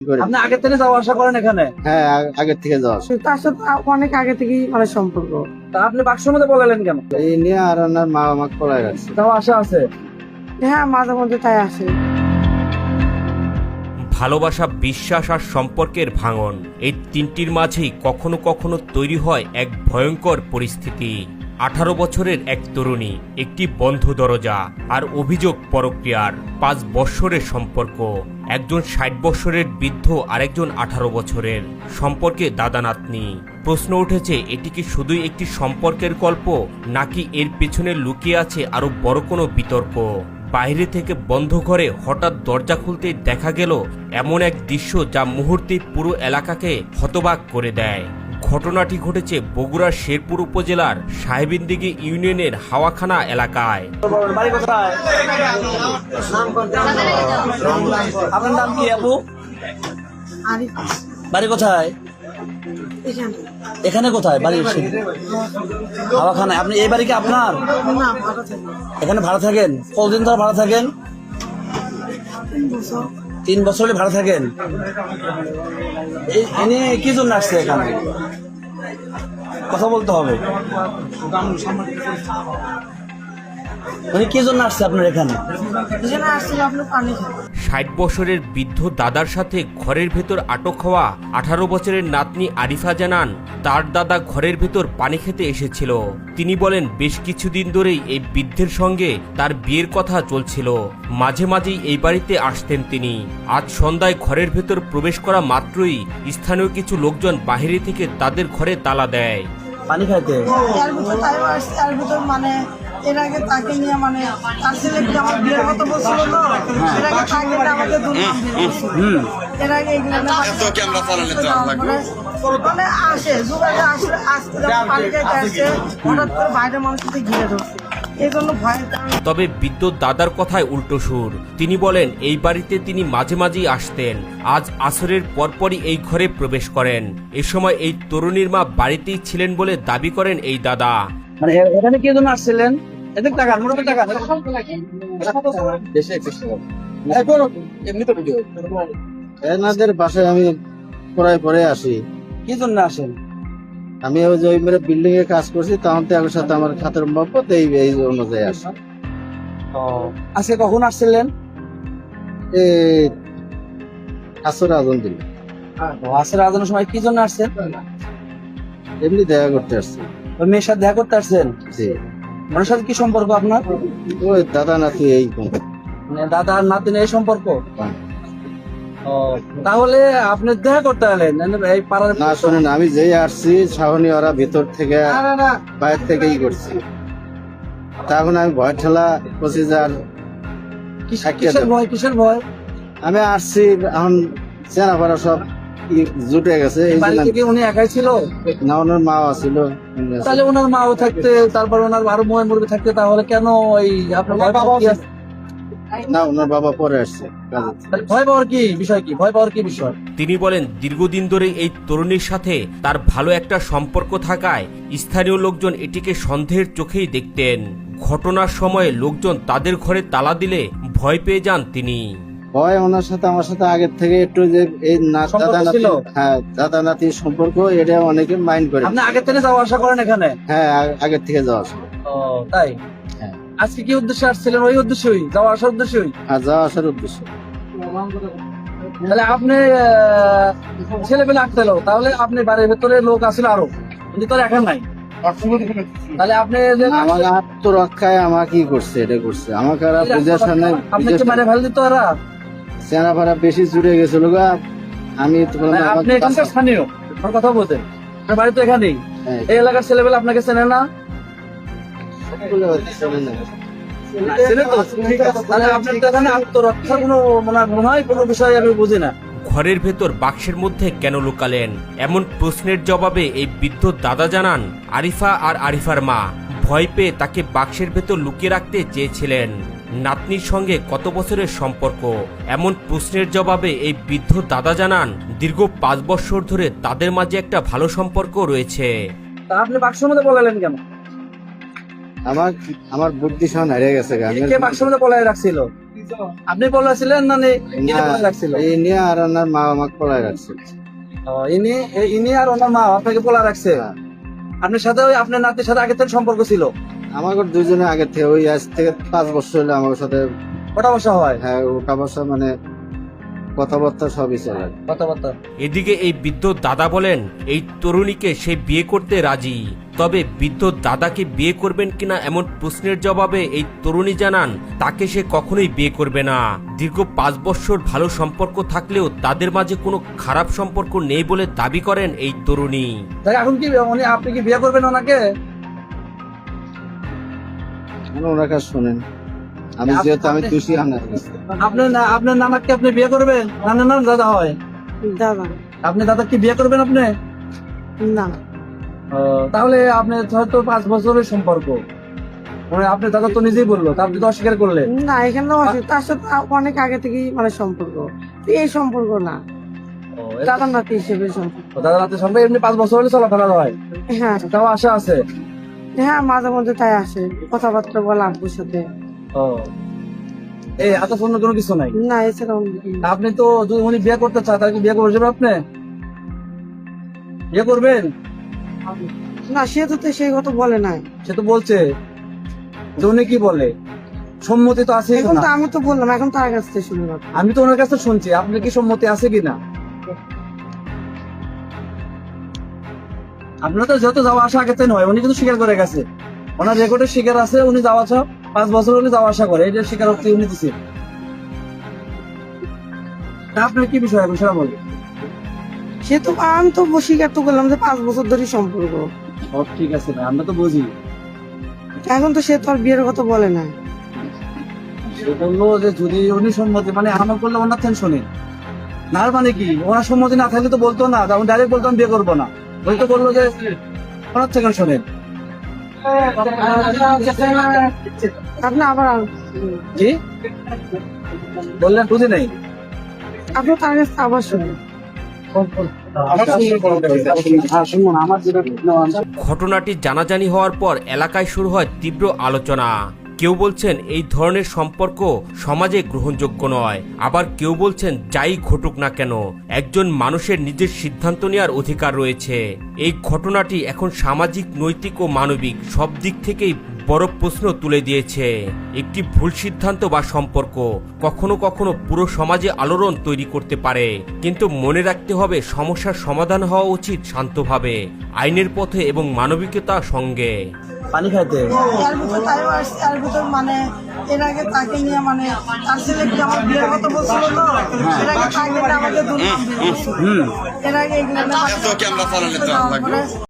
আপনি আগে থেকে যাওয়া আসা করেন এখানে? হ্যাঁ, আগের থেকে যাওয়া আসা। তার সাথে অনেক আগে থেকেই মানে সম্পর্ক। তা আপনি বাক্সের মধ্যে বলালেন কেন? এই নিয়ে আর ওনার মা আমাকে পড়ায় রাখছে। যাওয়া আসা আছে? হ্যাঁ, মাঝে মধ্যে তাই আসে। ভালোবাসা, বিশ্বাস আর সম্পর্কের ভাঙন, এই তিনটির মাঝেই কখনো কখনো তৈরি হয় এক ভয়ঙ্কর পরিস্থিতি। 18 বছরের এক তরুণী, একটি বন্ধ দরজা আর অভিযোগ পরক্রিয়ার 5 বৎসরের সম্পর্ক। একজন 60 বছরের বৃদ্ধ আর একজন 18 বছরের, সম্পর্কে দাদা নাতনি। প্রশ্ন উঠেছে, এটি কি শুধুই একটি সম্পর্কের গল্প, নাকি এর পেছনে লুকিয়ে আছে আরো বড় কোনো বিতর্ক? বাইরে থেকে বন্ধ ঘরে হঠাৎ দরজা খুলতেই দেখা গেল এমন এক দৃশ্য যা মুহূর্তেই পুরো এলাকাকে হতবাক করে দেয়। ঘটনাটি ঘটেছে বগুড়ার শেরপুর উপজেলার সাহেবিনদিঘি ইউনিয়নের হাওয়াখানা এলাকায়। বাড়ি কোথায়? আপনার নাম কি আপু? আরিফা। বাড়ি কোথায়? এখানে এখানে কোথায় বাড়ি? হাওয়াখানায়। আপনি এই বাড়ি কি আপনার? না, ভালো থাকে। এখানে ভাড়া থাকেন? কতদিন ধরে ভাড়া থাকেন? 3 বছর। 3 বছরে ভাড়া থাকেন। এই এনে কি জন্য আসছে এখানে? কথা বলতে হবে। মানে কি জন্য আসছে আপনার এখানে? এখানে আসছিল আপনার পানি খাবে। 60 বছরের বৃদ্ধ দাদার সাথে ঘরের ভেতর আটক হওয়া 18 বছরের নাতনি আরিফা জানান, তার দাদা ঘরের ভেতর পানি খেতে এসেছিল। তিনি বলেন, বেশ কিছুদিন ধরেই এই বৃদ্ধের সঙ্গে তার বিয়ের কথা চলছিল। মাঝে মাঝেই এই বাড়িতে আসতেন তিনি। আজ সন্ধ্যায় ঘরের ভেতর প্রবেশ করা মাত্রই স্থানীয় কিছু লোকজন বাহিরে থেকে তাদের ঘরে তালা দেয়। পানি খাইতে? এর ভিতর তাইও আসছে, এর ভিতর মানে এর আগে তাকে নিয়ে মানে তার ছেলেকে আমার বিয়ের মতো বলছিল তো, এর আগে তাকে নিয়ে আমাকে দুর্নাম দিয়েছিল। এর আগে এগুলো না মানে আসে যুগাতে আসলে আজকে যখন পানি খাইতে আসছে হঠাৎ করে বাইরের মানুষকে ঘিরে ধরছে, এই জন্য ভয়ের কারণে। তবে বৃদ্ধ দাদার কথায় উল্টো সুর। তিনি বলেন, এই বাড়িতে তিনি মাঝে মাঝেই আসতেন। আজ আসরের পরপরই এই ঘরে প্রবেশ করেন। এ সময় এই তরুণীর মা বাড়িতেই ছিলেন বলে দাবি করেন এই দাদা। মানে এখানে কি জন্য আসছিলেন? এদের টাকা মোটামুটি টাকা এনাদের বাসায় আমি পরে আসি। কি জন্য আসেন? আমি ওই যে বিল্ডিং এ কাজ করছি, তখন তো আমার সাথে আমার খাতের মহব্বত এই অনুযায়ী আসি। আজকে কখন আসছিলেন? এই আসর আগুন দিল, আসের আজানোর সময় কি জন্য আসছেন? এমনি দেখা করতে আসছি। ওই মেয়ের সাথে দেখা করতে আসছেন? জি। ওনার সাথে কি সম্পর্ক আপনার? ওই দাদা নাতি এই মানে দাদা আর নাতিন এই সম্পর্ক? ও, তাহলে আপনি দেখা করতে এলেন এই পাড়ার? না, শোনেন, আমি যেই আসছি শাহনি ওরা ভিতর থেকে বাইরে থেকেই করছি। তখন আমি ভয় ঠেলা করছি যে আর কিসের ভয়? কিসের ভয়? আমি আসছি, এখন চেনাপাড়া সব জুটে গেছে। এই বাড়ি জন্য থেকে উনি একাই ছিল? না, ওনার মাও আছিল। তাহলে ওনার মাও থাকতে, তারপর ওনার আরো ময় মুরবি থাকতে, তাহলে কেন ওই আপনার বাবা? না, ওনার বাবা পরে আসছে কাজে। ভয় পাওয়ার কি বিষয়? কি ভয় পাওয়ার কি বিষয়? তিনি বলেন, দীর্ঘদিন ধরে এই তরুণীর সাথে তার ভালো একটা সম্পর্ক থাকায় স্থানীয় লোকজন এটিকে সন্দেহের চোখেই দেখতেন। ঘটনার সময় লোকজন তাদের ঘরে তালা দিলে ভয় পেয়ে যান তিনি। হয় ওনার সাথে আমার সাথে আগের থেকে একটু যে এই দাদা নাতি, হ্যাঁ দাদা নাতির সম্পর্ক, এটা অনেকে মাইন্ড করে। আপনি আগে থেকে যাওয়া আসা করেন এখানে? হ্যাঁ, আগের থেকে যাওয়া আসা। ও তাই? হ্যাঁ। আজকে কি উদ্দেশ্যে আসছিলেন? ওই উদ্দেশ্যই, যাওয়া আসার উদ্দেশ্যই? আর যাওয়া আসার উদ্দেশ্য। তাহলে আপনি ছেলে পেলে আটতে এলো, তাহলে আপনি বাড়ির ভেতরে লোক আসলে আরো, কিন্তু তো এখন নাই। তাহলে আপনি আমার আত্মরক্ষায় আমার কি করছে, এটা করছে আমাকে আর বুঝার সামনে। আপনি কি মানে ফেল দিত ওরা? চেনাপাড়া বেশি জুড়ে গেছিল গা। আমি তো বললাম, আপনি এখানকার স্থানীয়, আমার কথা বলতেন, আপনার বাড়ি তো এখানেই। হ্যাঁ। এই এলাকার ছেলেবেলা আপনাকে চেনে না? চেনে তো? ঠিক আছে, তাহলে আপনার তো এখানে আত্মরক্ষার কোনো মনে হয় কোনো বিষয় আমি বুঝি না। ঘরের ভেতর বাক্সের মধ্যে কেন লুকালেন, এমন প্রশ্নের জবাবে এই বৃদ্ধ দাদা জানান, আরিফা আর আরিফার মা ভয় পেয়ে তাকে বাক্সের ভেতর লুকিয়ে রাখতে চেয়েছিলেন। নাতনির সঙ্গে কত বছরের সম্পর্ক, এমন প্রশ্নের জবাবে এই বৃদ্ধ দাদা জানান, দীর্ঘ 5 বছর ধরে তাদের মাঝে একটা ভালো সম্পর্ক রয়েছে। তা আপনি বাক্সের মধ্যে বলালেন কেন? আমার বুদ্ধি সহ হারিয়ে গেছে। কে বাক্সের মধ্যে বলাই রাখছিল? আপনি বলেছিলেন না রাখছিল? এই নিয়ে আর ওনার মা আমাকে পলায় রাখছে। ইনি আর ওনার মা আপনাকে বলা রাখছে? হ্যাঁ। আপনার সাথে ওই আপনার নাতির সাথে আগের থেকে সম্পর্ক ছিল? আমাকে দুজনে আগে থেকে ওই আজ থেকে 5 বছর হলো আমার সাথে। কটা বসা হয়? হ্যাঁ, ওটা বসা মানে কথাবার্তা সবই চলে। কথাবার্তা। এদিকে এই বৃদ্ধ দাদা বলেন এই তরুণীকে সে বিয়ে করতে রাজি। তবে বৃদ্ধ দাদাকে বিয়ে করবেন কিনা এমন প্রশ্নের জবাবে এই তরুণী জানান তাকে সে কখনোই বিয়ে করবে না। দীর্ঘ 5 বছর ভালো সম্পর্ক থাকলেও তাদের মাঝে কোনো খারাপ সম্পর্ক নেই বলে দাবি করেন এই তরুণী। এখন কি আপনি কি বিয়ে করবেন ওনাকে? ওনার কাছে শোনেন, আমি যেহেতু আমি খুশি আপনার নানাকে আপনি বিয়ে করবেন? নানা নাম দাদা হয়? দাদা আপনি দাদা কি বিয়ে করবেন আপনি? না, তাহলে আপনি হয়তো 5 বছরের সম্পর্ক, মানে আপনার দাদা তো নিজেই বললো, তা আপনি তো অস্বীকার করলেন। না এখানে তার সাথে অনেক আগে থেকেই মানে সম্পর্ক, এই সম্পর্ক না, দাদা নাতি হিসেবে সম্পর্ক। দাদা নাতির সম্পর্ক এমনি 5 বছর হলে চলাফেরা হয়? হ্যাঁ তাও আশা আছে? হ্যাঁ, মাঝে মধ্যে তাই আসে, কথাবার্তা বলে আব্বুর সাথে। এই এত অন্য কোনো কিছু নাই? না, এছাড়া অন্য কিছু না। আপনি তো যদি উনি বিয়ে করতে চায় তাহলে কি বিয়ে করবেন? আপনি বিয়ে করবেন? না, সে তো সেই কথা বলে নাই। সে তো বলছে যে উনি কি বলে, সম্মতি তো আছে এখন না? তো আমি তো বললাম, এখন তার কাছ থেকে শুনলাম। আমি তো ওনার কাছে শুনছি, আপনার কি সম্মতি আছে কিনা? আপনার তো যত যাওয়া আসা আগে নয়, উনি কিন্তু স্বীকার করে গেছে, ওনার রেকর্ডে স্বীকার আছে উনি যাওয়া আসা 5 বছর হলে যাওয়া আসা করে, এটা স্বীকারোক্তি উনি দিচ্ছে। আপনার কি বিষয় এখন সেটা বলি? সে তো আমি তো স্বীকার তো করলাম যে 5 বছর ধরে সম্পর্ক। সব ঠিক আছে না, আমরা তো বুঝি। এখন তো সে তো আর বিয়ের কথা বলে না। সে বললো যে যদি উনি সম্মতি, মানে আমার করলে ওনার থেকে শুনি না, মানে কি ওনার সম্মতি না থাকলে তো বলতো না, তখন ডাইরেক্ট বলতো আমি বিয়ে করবো না, ওই তো বললো যে ওনার থেকে শোনেন। আপনি আবার কি বললেন বুঝি নাই? আপনি তার কাছে আবার শুনুন। ঘটনাটি জানাজানি হওয়ার পর এলাকায় শুরু হয় তীব্র আলোচনা। কেউ বলছেন এই ধরনের সম্পর্ক সমাজে গ্রহণযোগ্য নয়, আবার কেউ বলছেন যাই ঘটুক না কেন একজন মানুষের নিজের সিদ্ধান্ত নেওয়ার অধিকার রয়েছে। এই ঘটনাটি এখন সামাজিক, নৈতিক ও মানবিক সব দিক থেকেই বড় প্রশ্ন তুলে দিয়েছে। একটি ভুল সিদ্ধান্ত বা সম্পর্ক কখনো কখনো পুরো সমাজে আলোড়ন তৈরি করতে পারে, কিন্তু মনে রাখতে হবে সমস্যার সমাধান হওয়া উচিত শান্তভাবে, আইনের পথে এবং মানবিকতার সঙ্গে। পানি খাইতে তার ভিতর মানে এর আগে তাকে নিয়ে মানে তার ছেলেকে আমার বিয়ের কথা বলছিল তো, এর আগে তাকে নিয়ে আমাকে দুর্নাম দিয়েছিল। এর আগে এগুলো